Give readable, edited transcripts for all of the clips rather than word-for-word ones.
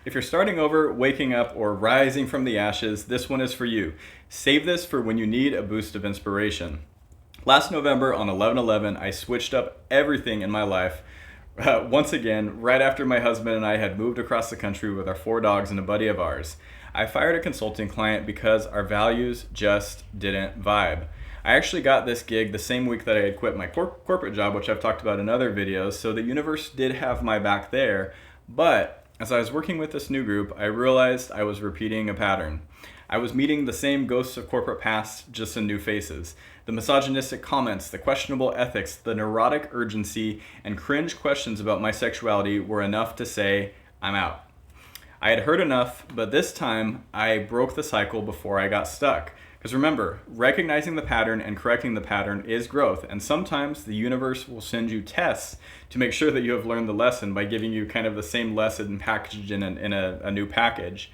If you're starting over, waking up, or rising from the ashes, this one is for you. Save this for when you need a boost of inspiration. Last November on 11/11, I switched up everything in my life. Once again, right after my husband and I had moved across the country with our 4 dogs and a buddy of ours. I fired a consulting client because our values just didn't vibe. I actually got this gig the same week that I had quit my corporate job, which I've talked about in other videos, so the universe did have my back there. But as I was working with this new group, I realized I was repeating a pattern. I was meeting the same ghosts of corporate past, just in new faces. The misogynistic comments, the questionable ethics, the neurotic urgency, and cringe questions about my sexuality were enough to say, I'm out. I had heard enough, but this time I broke the cycle before I got stuck. Because remember, recognizing the pattern and correcting the pattern is growth, and sometimes the universe will send you tests to make sure that you have learned the lesson by giving you kind of the same lesson packaged in a new package.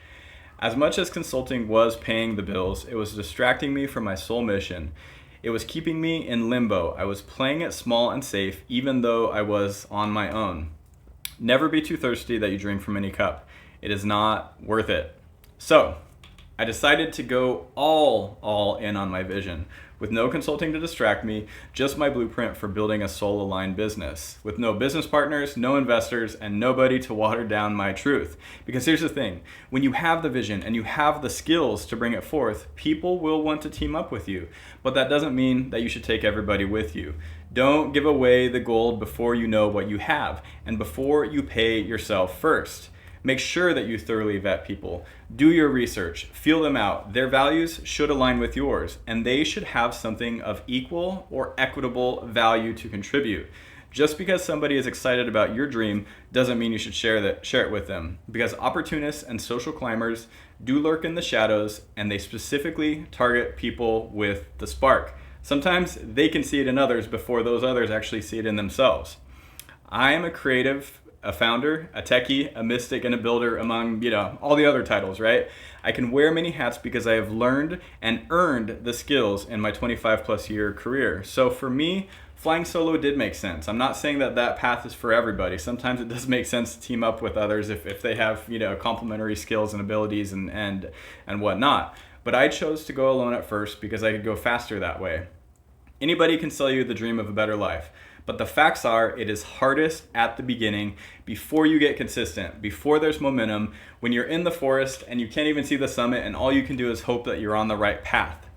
As much as consulting was paying the bills, it was distracting me from my soul mission. It was keeping me in limbo. I was playing it small and safe, even though I was on my own. Never be too thirsty that you drink from any cup. It is not worth it. So, I decided to go all in on my vision, with no consulting to distract me, just my blueprint for building a soul-aligned business, with no business partners, no investors, and nobody to water down my truth. Because here's the thing, when you have the vision and you have the skills to bring it forth, people will want to team up with you, but that doesn't mean that you should take everybody with you. Don't give away the gold before you know what you have, and before you pay yourself first. Make sure that you thoroughly vet people. Do your research, feel them out. Their values should align with yours, and they should have something of equal or equitable value to contribute. Just because somebody is excited about your dream doesn't mean you should share it with them, because opportunists and social climbers do lurk in the shadows, and they specifically target people with the spark. Sometimes they can see it in others before those others actually see it in themselves. I am a creative, a founder, a techie, a mystic, and a builder, among, all the other titles, right? I can wear many hats because I have learned and earned the skills in my 25 plus year career. So for me, flying solo did make sense. I'm not saying that path is for everybody. Sometimes it does make sense to team up with others if they have, complementary skills and abilities and whatnot. But I chose to go alone at first because I could go faster that way. Anybody can sell you the dream of a better life. But the facts are, it is hardest at the beginning, before you get consistent, before there's momentum, when you're in the forest and you can't even see the summit and all you can do is hope that you're on the right path.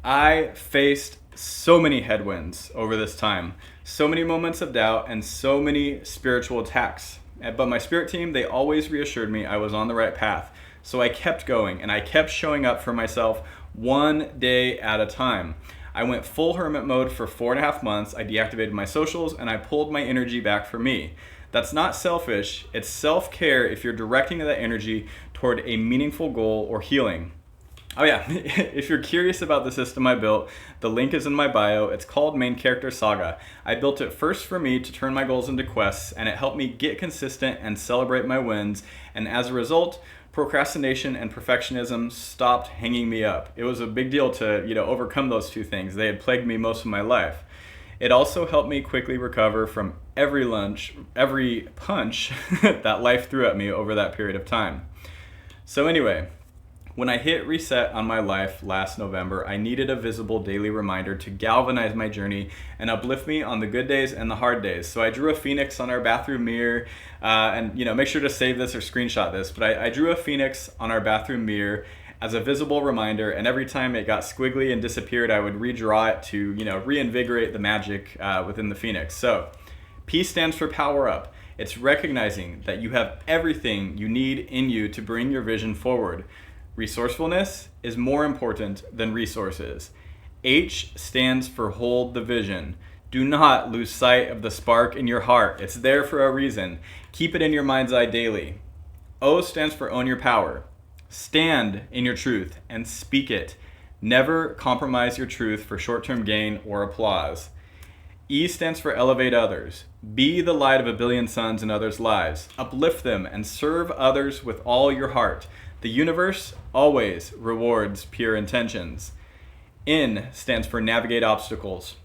I faced so many headwinds over this time, so many moments of doubt and so many spiritual attacks. But my spirit team, they always reassured me I was on the right path. So I kept going and I kept showing up for myself one day at a time. I went full hermit mode for 4.5 months. I deactivated my socials and I pulled my energy back for me. That's not selfish. It's self-care if you're directing that energy toward a meaningful goal or healing. Oh yeah, if you're curious about the system I built, the link is in my bio. It's called Main Character Saga. I built it first for me to turn my goals into quests, and it helped me get consistent and celebrate my wins. And as a result, procrastination and perfectionism stopped hanging me up. It was a big deal to, overcome those two things. They had plagued me most of my life. It also helped me quickly recover from every punch that life threw at me over that period of time. So anyway, when I hit reset on my life last November, I needed a visible daily reminder to galvanize my journey and uplift me on the good days and the hard days. So I drew a phoenix on our bathroom mirror, and make sure to save this or screenshot this, but I drew a phoenix on our bathroom mirror as a visible reminder, and every time it got squiggly and disappeared, I would redraw it to, reinvigorate the magic within the phoenix. So P stands for power up. It's recognizing that you have everything you need in you to bring your vision forward. Resourcefulness is more important than resources. H stands for hold the vision. Do not lose sight of the spark in your heart. It's there for a reason. Keep it in your mind's eye daily. O stands for own your power. Stand in your truth and speak it. Never compromise your truth for short-term gain or applause. E stands for elevate others. Be the light of a billion suns in others' lives. Uplift them and serve others with all your heart. The universe always rewards pure intentions. N stands for navigate obstacles.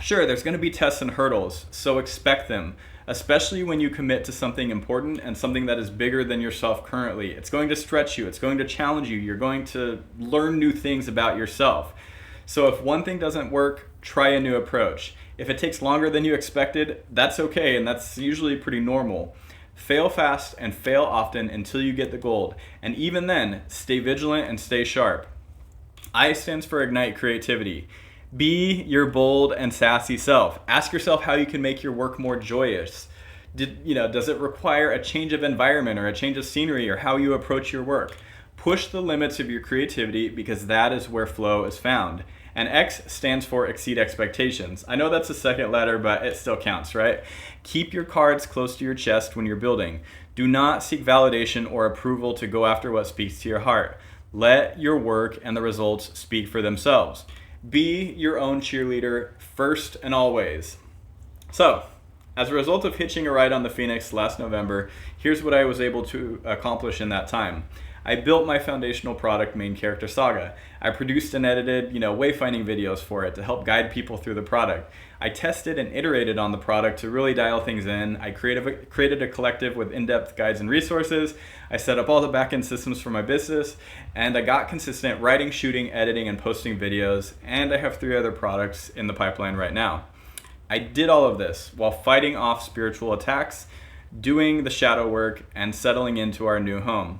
Sure, there's going to be tests and hurdles, so expect them. especially when you commit to something important and something that is bigger than yourself currently. It's going to stretch you, it's going to challenge you, you're going to learn new things about yourself. So if one thing doesn't work, try a new approach. If it takes longer than you expected, that's okay, and that's usually pretty normal. Fail fast and fail often until you get the gold. And even then, stay vigilant and stay sharp. I stands for Ignite Creativity. Be your bold and sassy self. Ask yourself how you can make your work more joyous. Does it require a change of environment or a change of scenery or how you approach your work? Push the limits of your creativity because that is where flow is found. And X stands for exceed expectations. I know that's the second letter, but it still counts, right? Keep your cards close to your chest when you're building. Do not seek validation or approval to go after what speaks to your heart. Let your work and the results speak for themselves. Be your own cheerleader first and always. So, as a result of hitching a ride on the Phoenix last November, here's what I was able to accomplish in that time. I built my foundational product, Main Character Saga. I produced and edited, wayfinding videos for it to help guide people through the product. I tested and iterated on the product to really dial things in. I created a collective with in-depth guides and resources. I set up all the back-end systems for my business, and I got consistent writing, shooting, editing, and posting videos, and I have 3 other products in the pipeline right now. I did all of this while fighting off spiritual attacks, doing the shadow work, and settling into our new home.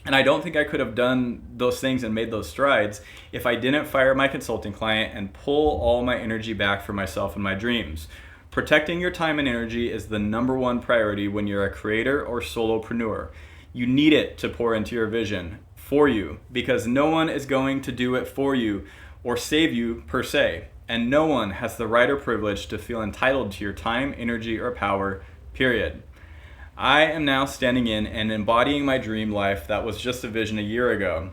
And I don't think I could have done those things and made those strides if I didn't fire my consulting client and pull all my energy back for myself and my dreams. Protecting your time and energy is the #1 priority when you're a creator or solopreneur. You need it to pour into your vision for you because no one is going to do it for you or save you per se. And no one has the right or privilege to feel entitled to your time, energy, or power, period. I am now standing in and embodying my dream life that was just a vision a year ago.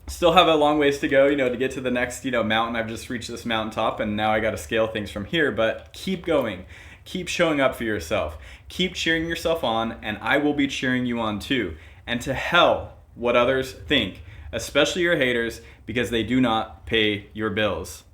Still have a long ways to go, to get to the next, mountain. I've just reached this mountaintop and now I got to scale things from here, but keep going. Keep showing up for yourself. Keep cheering yourself on, and I will be cheering you on too. And to hell what others think, especially your haters, because they do not pay your bills.